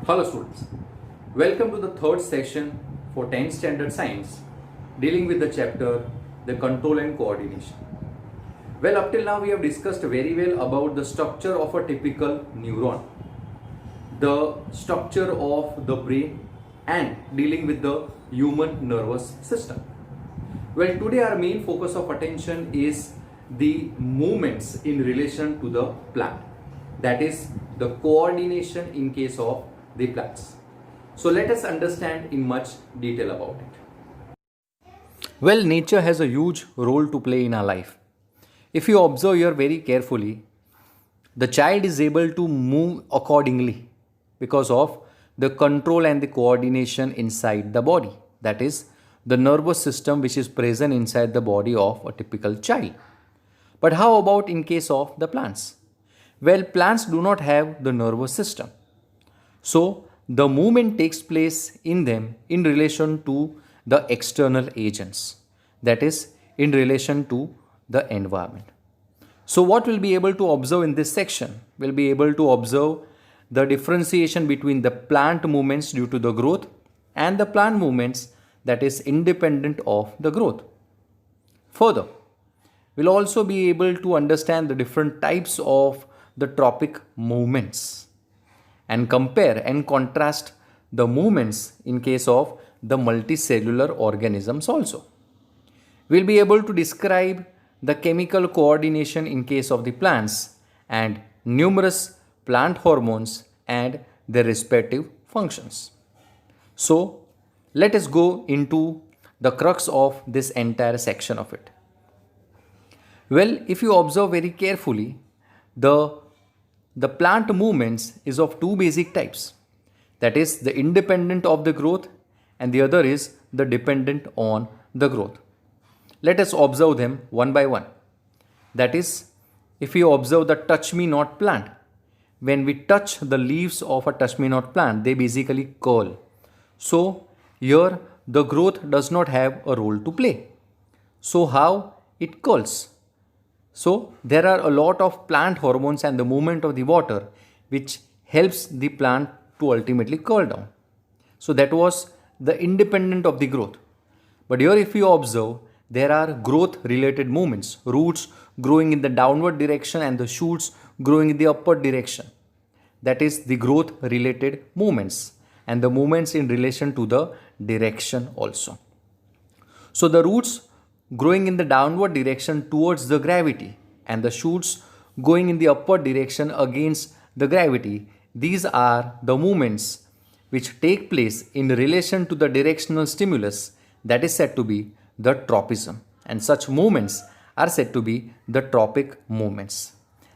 Hello students, welcome to the third session for 10th standard science dealing with the chapter the control and coordination. Well, up till now we have discussed very well about the structure of a typical neuron, the structure of the brain and dealing with the human nervous system. Well, today our main focus of attention is the movements in relation to the plant, that is the coordination in case of the plants. So let us understand in much detail about it. Well, nature has a huge role to play in our life. If you observe here very carefully, the child is able to move accordingly because of the control and the coordination inside the body, that is the nervous system which is present inside the body of a typical child. But how about in case of the plants? Well, plants do not have the nervous system. So, the movement takes place in them in relation to the external agents, that is, in relation to the environment. So, what we'll be able to observe in this section? We'll be able to observe the differentiation between the plant movements due to the growth and the plant movements that is independent of the growth. Further, we'll also be able to understand the different types of the tropic movements and compare and contrast the movements in case of the multicellular organisms also. We'll be able to describe the chemical coordination in case of the plants and numerous plant hormones and their respective functions. So, let us go into the crux of this entire section of it. Well, if you observe very carefully, the plant movements is of two basic types, that is the independent of the growth and the other is the dependent on the growth. Let us observe them one by one. That is, if you observe the touch me not plant, when we touch the leaves of a touch me not plant, they basically curl. So here the growth does not have a role to play. So how it curls? So there are a lot of plant hormones and the movement of the water which helps the plant to ultimately curl down. So that was the independent of the growth. But here if you observe, there are growth related movements, roots growing in the downward direction and the shoots growing in the upward direction. That is the growth related movements and the movements in relation to the direction also. So the roots growing in the downward direction towards the gravity and the shoots going in the upward direction against the gravity, these are the movements which take place in relation to the directional stimulus that is said to be the tropism, and such movements are said to be the tropic movements.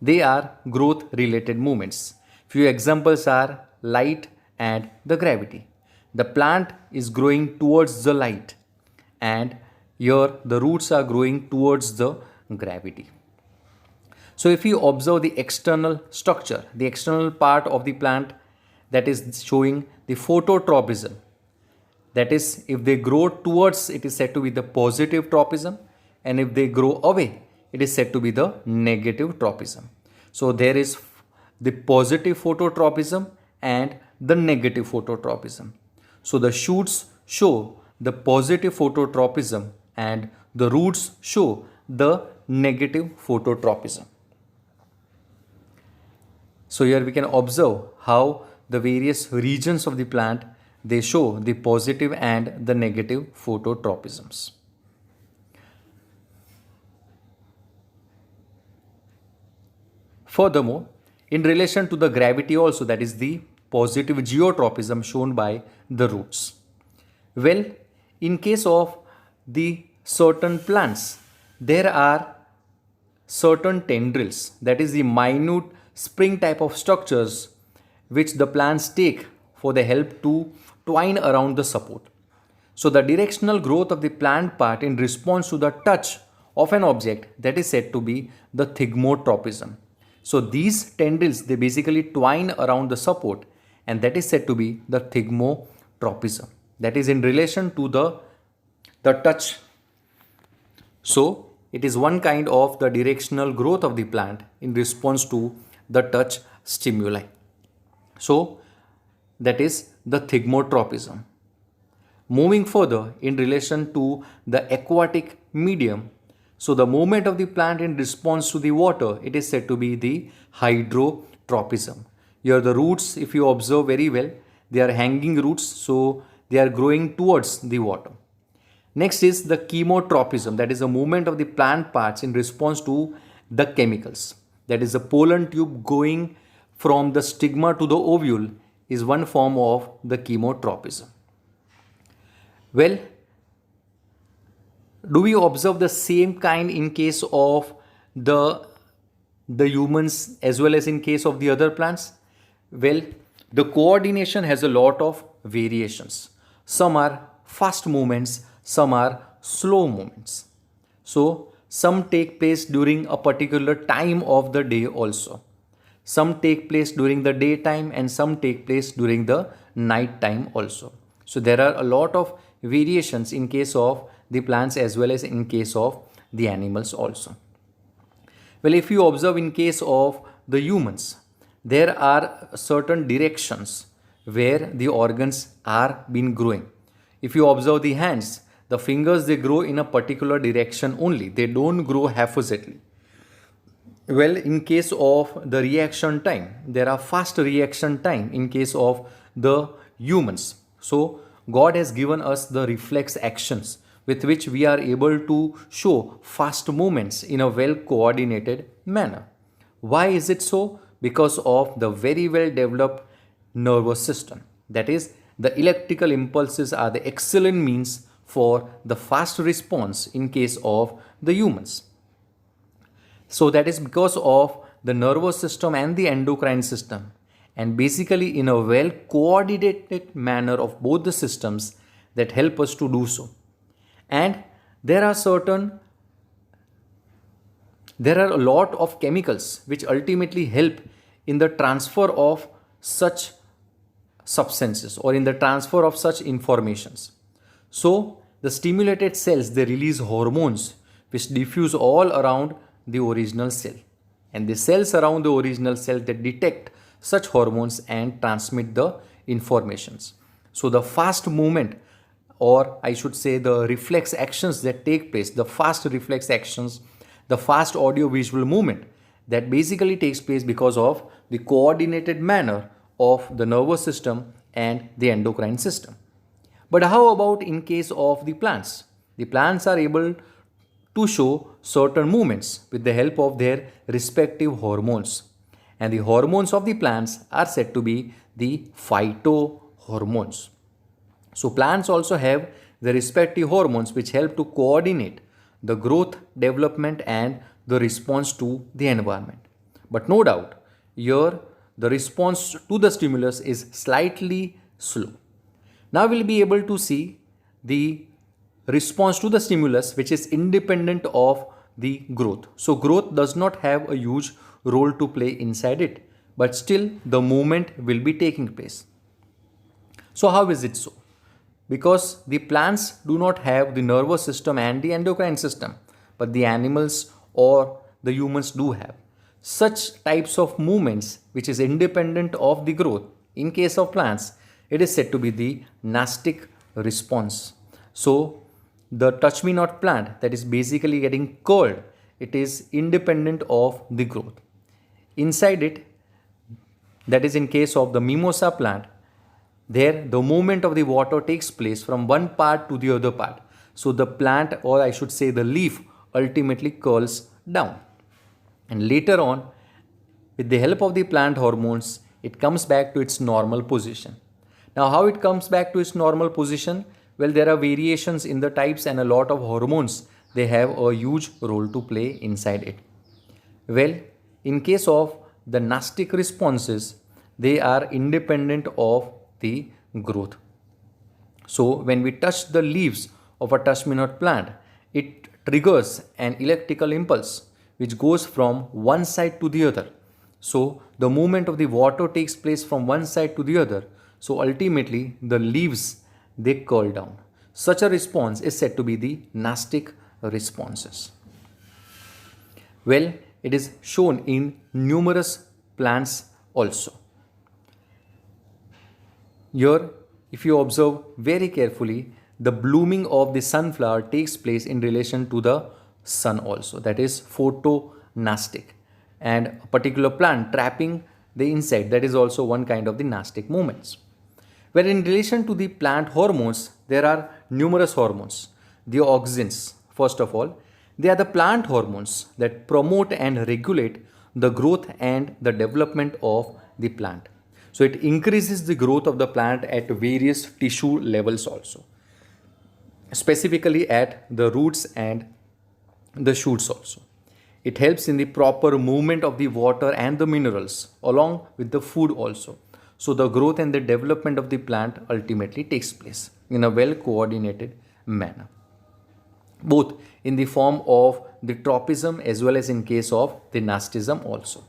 They are growth related movements. Few examples are light and the gravity. The plant is growing towards the light and here the roots are growing towards the gravity. So if you observe the external structure, the external part of the plant, that is showing the phototropism, that is if they grow towards, it is said to be the positive tropism, and if they grow away, it is said to be the negative tropism. So there is the positive phototropism and the negative phototropism. So the shoots show the positive phototropism and the roots show the negative phototropism. So here we can observe how the various regions of the plant, they show the positive and the negative phototropisms. Furthermore, in relation to the gravity also, that is the positive geotropism shown by the roots. Well, in case of the certain plants, there are certain tendrils, that is the minute spring type of structures which the plants take for the help to twine around the support. So the directional growth of the plant part in response to the touch of an object, that is said to be the thigmotropism. So these tendrils, they basically twine around the support and that is said to be the thigmotropism. That is in relation to the touch. So it is one kind of the directional growth of the plant in response to the touch stimuli. So that is the thigmotropism. Moving further in relation to the aquatic medium, so the movement of the plant in response to the water, it is said to be the hydrotropism. Here the roots, if you observe very well, they are hanging roots, so they are growing towards the water. Next is the chemotropism, that is the movement of the plant parts in response to the chemicals. That is the pollen tube going from the stigma to the ovule is one form of the chemotropism. Well, do we observe the same kind in case of the humans as well as in case of the other plants? Well, the coordination has a lot of variations. Some are fast movements, some are slow movements. So, some take place during a particular time of the day also. Some take place during the daytime and some take place during the night time also. So, there are a lot of variations in case of the plants as well as in case of the animals also. Well, if you observe in case of the humans, there are certain directions where the organs are been growing. If you observe the hands, the fingers, they grow in a particular direction only. They don't grow haphazardly. Well, in case of the reaction time, there are fast reaction time in case of the humans. So, God has given us the reflex actions with which we are able to show fast movements in a well coordinated manner. Why is it so? Because of the very well developed nervous system. That is, the electrical impulses are the excellent means for the fast response in case of the humans. So that is because of the nervous system and the endocrine system, and basically in a well coordinated manner of both the systems that help us to do so. And there are a lot of chemicals which ultimately help in the transfer of such substances or in the transfer of such informations. So the stimulated cells, they release hormones which diffuse all around the original cell, and the cells around the original cell, they detect such hormones and transmit the informations. So the fast movement, or I should say the reflex actions that take place, the fast reflex actions, the fast audio visual movement, that basically takes place because of the coordinated manner of the nervous system and the endocrine system. But how about in case of the plants? The plants are able to show certain movements with the help of their respective hormones. And the hormones of the plants are said to be the phytohormones. So plants also have the respective hormones which help to coordinate the growth, development and the response to the environment. But no doubt, here the response to the stimulus is slightly slow. Now we'll be able to see the response to the stimulus which is independent of the growth. So growth does not have a huge role to play inside it, but still the movement will be taking place. So how is it so? Because the plants do not have the nervous system and the endocrine system, but the animals or the humans do have. Such types of movements which is independent of the growth, in case of plants, it is said to be the nastic response. So the touch me not plant that is basically getting curled, it is independent of the growth. Inside it, that is in case of the mimosa plant, there the movement of the water takes place from one part to the other part. So the plant, or I should say the leaf, ultimately curls down. And later on, with the help of the plant hormones, it comes back to its normal position. Now how it comes back to its normal position? Well, there are variations in the types and a lot of hormones. They have a huge role to play inside it. Well, in case of the nastic responses, they are independent of the growth. So when we touch the leaves of a touch-me-not plant, it triggers an electrical impulse which goes from one side to the other. So the movement of the water takes place from one side to the other. So ultimately the leaves, they curl down. Such a response is said to be the nastic responses. Well, it is shown in numerous plants also. Here, if you observe very carefully, the blooming of the sunflower takes place in relation to the sun also, that is photonastic, and a particular plant trapping the insect, that is also one kind of the nastic movements. Where in relation to the plant hormones, there are numerous hormones. The auxins, first of all, they are the plant hormones that promote and regulate the growth and the development of the plant. So it increases the growth of the plant at various tissue levels also, specifically at the roots and the shoots also. It helps in the proper movement of the water and the minerals along with the food also. So the growth and the development of the plant ultimately takes place in a well coordinated manner, both in the form of the tropism as well as in case of the nastism also.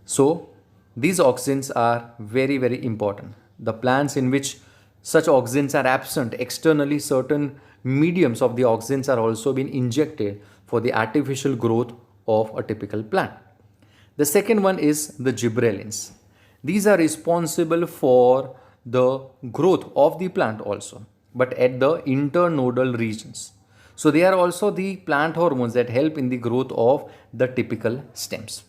So these auxins are very, very important. The plants in which such auxins are absent externally, certain mediums of the auxins are also being injected for the artificial growth of a typical plant. The second one is the gibberellins. These are responsible for the growth of the plant also, but at the internodal regions. So they are also the plant hormones that help in the growth of the typical stems.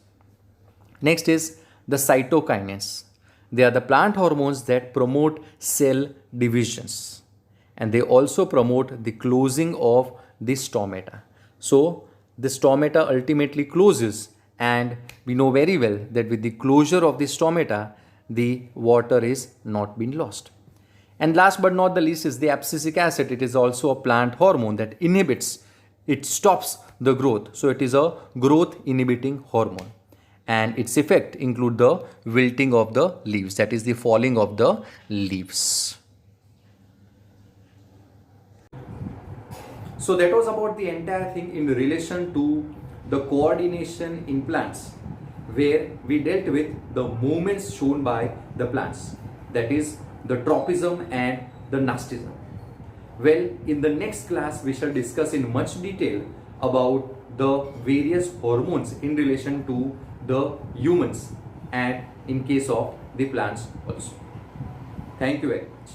Next is the cytokinins. They are the plant hormones that promote cell divisions, and they also promote the closing of the stomata. So the stomata ultimately closes, and we know very well that with the closure of the stomata, the water is not being lost. And last but not the least is the abscisic acid. It is also a plant hormone that inhibits, it stops the growth. So it is a growth inhibiting hormone, and its effect include the wilting of the leaves, that is the falling of the leaves. So that was about the entire thing in relation to the coordination in plants, where we dealt with the movements shown by the plants, that is the tropism and the nastism. Well, in the next class we shall discuss in much detail about the various hormones in relation to the humans and in case of the plants also. Thank you very much.